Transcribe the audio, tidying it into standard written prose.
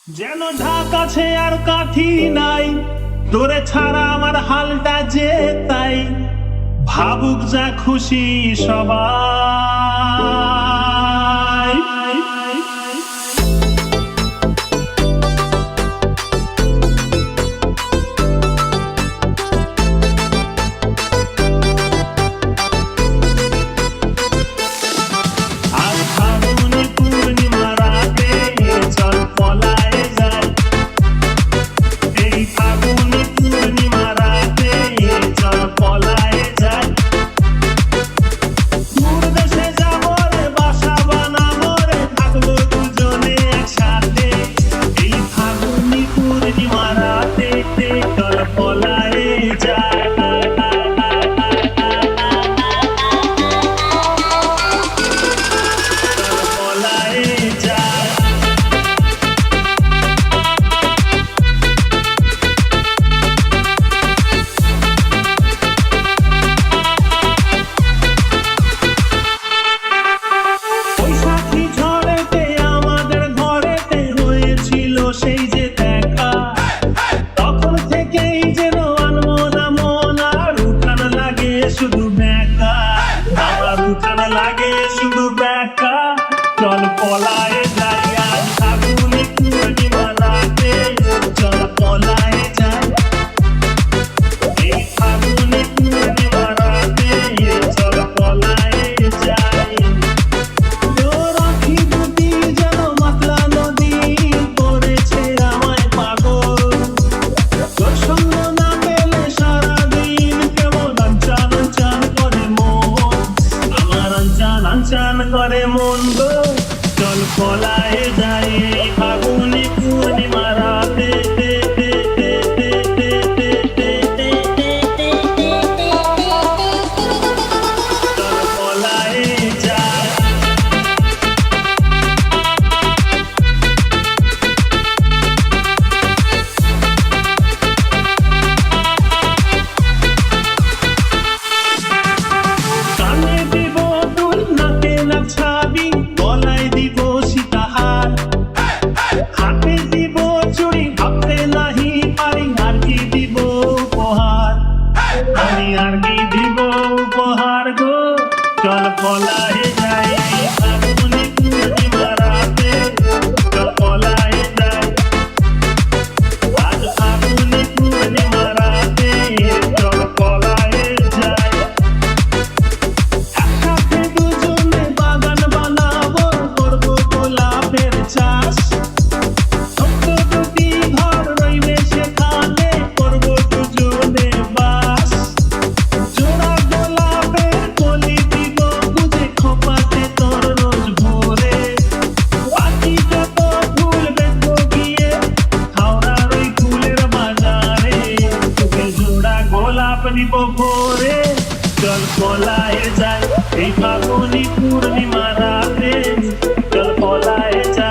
যেন ঢাক আছে আর কাঠি নাই, তোরে ছাড়া আমার হালটা যে তাই। ভাবুক যা খুশি সবাই। আজ ফাগুনে পূর্ণিমা রাতে চল পলায়ে যাই। এই ফাগুনে পূর্ণিমা রাতে চল পলায়ে যাই। দূর দেশে যাবো রে, বাসা বানাবো রে, থাকবো দুজনে একসাথে। এই ফাগুনে পূর্ণিমা রাতে চল পলায়ে যাই। সেই যে দেখা, তখন থেকেই যেন আনমনা মন, আর উঠান লাগে শুধু বেকা, আমার উঠান লাগে শুধু বেকা। চল পলায়ে যাই, আজ ফাগুনে পূর্ণিমা রাতে চল পলায়ে যাই। এই ফাগুনে পূর্ণিমা রাতে চল পলায়ে যাই। রাখি দুটি যেন মাতলা নদী করেছে আমায় পাগল। তোর সঙ্গ না পেলে সারাদিন কেমন আনচান আনচান করে মন, আমার আনচান আনচান করে মন গো। চল পলায়ে যাই, এই ফাগুনে পূর্ণিমা রাতে চল পলায়ে যাই। কানে দিব দুল, নাকে নাচাবি, গলায় দিব সীতাহার, হাতে দিব চুড়ি, ভাবতে নাহি পারি আর কি দিব উপহার। আমি আর কি দিব উপহার গো। চল পলায়ে যাই, এই ফাগুনে পূর্ণিমা রাতে চল পলায়ে যাই। আজ ফাগুনে পূর্ণিমা রাতে চল পলায়ে যাই। একসাথে দুজনে বাগান বানাবো, করবো গোলাপের চাষ। ছোট্ট দুটি ঘর রইবে সেখানে, করবো দুজনে বাস। জোড়া গোলাপের কলি দিব গুজে, খোপাতে তোর রোজ ভোরে। বাকি যত ফুল দেখবো গিয়ে হাওড়ার ওই ফুলের বাজারে, তোকে জোড়া গোলাপ দিব ভোরে। চল পলায়ে যাই, এই ফাগুনে পূর্ণিমা রাতে চল পলায়ে যাই।